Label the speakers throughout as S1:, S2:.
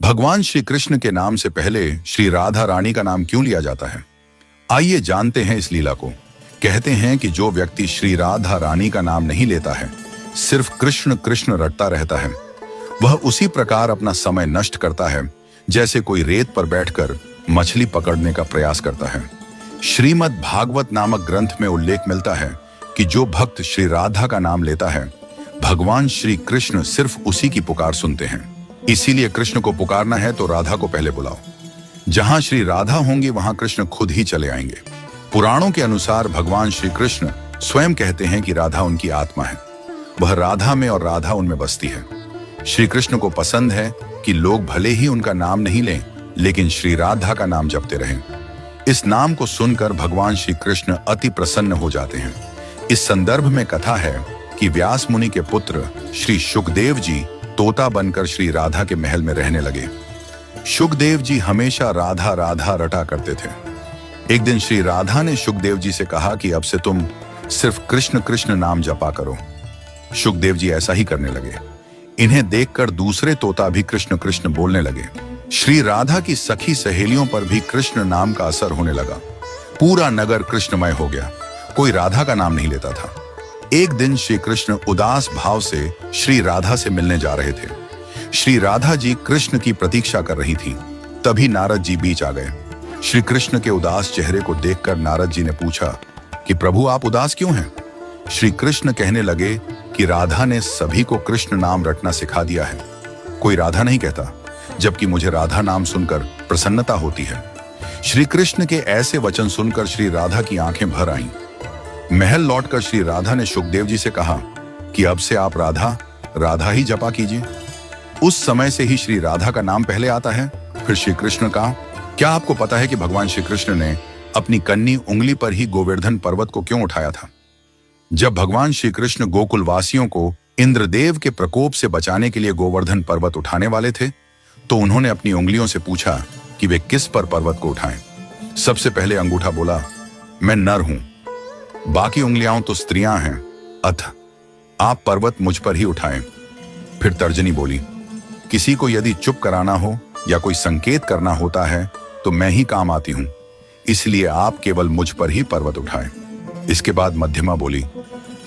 S1: भगवान श्री कृष्ण के नाम से पहले श्री राधा रानी का नाम क्यों लिया जाता है? आइए जानते हैं इस लीला को। कहते हैं कि जो व्यक्ति श्री राधा रानी का नाम नहीं लेता है, सिर्फ कृष्ण कृष्ण रटता रहता है, वह उसी प्रकार अपना समय नष्ट करता है जैसे कोई रेत पर बैठकर मछली पकड़ने का प्रयास करता है। श्रीमद् भागवत नामक ग्रंथ में उल्लेख मिलता है कि जो भक्त श्री राधा का नाम लेता है, भगवान श्री कृष्ण सिर्फ उसी की पुकार सुनते हैं। इसीलिए कृष्ण को पुकारना है तो राधा को पहले बुलाओ। जहां श्री राधा होंगे वहां कृष्ण खुद ही चले आएंगे। पुराणों के अनुसार भगवान श्री कृष्ण स्वयं कहते हैं कि राधा उनकी आत्मा है, वह राधा में और राधा उनमें बसती है। श्री कृष्ण को पसंद है कि लोग भले ही उनका नाम नहीं लें, लेकिन श्री राधा का नाम जपते रहें। इस नाम को सुनकर भगवान श्री कृष्ण अति प्रसन्न हो जाते हैं। इस संदर्भ में कथा है कि व्यास मुनि के पुत्र श्री शुकदेव जी तोता बनकर श्री राधा के महल में रहने लगे। शुकदेव जी हमेशा राधा राधा रटा करते थे। एक दिन श्री राधा ने शुकदेव जी से कहा कि अब से तुम सिर्फ कृष्ण कृष्ण नाम जपा करो। शुकदेव जी ऐसा ही करने लगे। इन्हें देखकर दूसरे तोता भी कृष्ण कृष्ण बोलने लगे। श्री राधा की सखी सहेलियों पर भी कृष्ण नाम का असर होने लगा। पूरा नगर कृष्णमय हो गया। कोई राधा का नाम नहीं लेता था। एक दिन श्री कृष्ण उदास भाव से श्री राधा से मिलने जा रहे थे। श्री राधा जी कृष्ण की प्रतीक्षा कर रही थी। तभी नारद जी बीच आ गए। श्री कृष्ण के उदास चेहरे को देखकर नारद जी ने पूछा कि प्रभु आप उदास क्यों हैं? श्री कृष्ण कहने लगे कि राधा ने सभी को कृष्ण नाम रटना सिखा दिया है। कोई राधा नहीं कहता, जबकि मुझे राधा नाम सुनकर प्रसन्नता होती है। श्री कृष्ण के ऐसे वचन सुनकर श्री राधा की आंखें भर आईं। महल लौटकर श्री राधा ने शुकदेव जी से कहा कि अब से आप राधा राधा ही जपा कीजिए। उस समय से ही श्री राधा का नाम पहले आता है, फिर श्री कृष्ण का। क्या आपको पता है कि भगवान श्री कृष्ण ने अपनी कन्नी उंगली पर ही गोवर्धन पर्वत को क्यों उठाया था? जब भगवान श्री कृष्ण गोकुल वासियों को इंद्रदेव के प्रकोप से बचाने के लिए गोवर्धन पर्वत उठाने वाले थे, तो उन्होंने अपनी उंगलियों से पूछा कि वे किस पर पर्वत को उठाएं। सबसे पहले अंगूठा बोला, मैं नर हूं। बाकी उंगलियां तो स्त्रियां हैं, अतः आप पर्वत मुझ पर ही उठाएं। फिर तर्जनी बोली, किसी को यदि चुप कराना हो या कोई संकेत करना होता है तो मैं ही काम आती हूं, इसलिए आप केवल मुझ पर ही पर्वत उठाएं। इसके बाद मध्यमा बोली,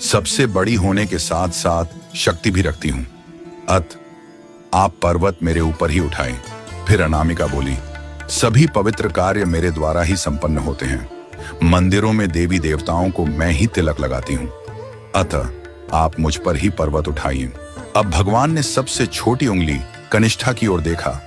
S1: सबसे बड़ी होने के साथ साथ शक्ति भी रखती हूं, अतः आप पर्वत मेरे ऊपर ही उठाएं। फिर अनामिका बोली, सभी पवित्र कार्य मेरे द्वारा ही संपन्न होते हैं। मंदिरों में देवी देवताओं को मैं ही तिलक लगाती हूँ, अतः आप मुझ पर ही पर्वत उठाइए। अब भगवान ने सबसे छोटी उंगली कनिष्ठा की ओर देखा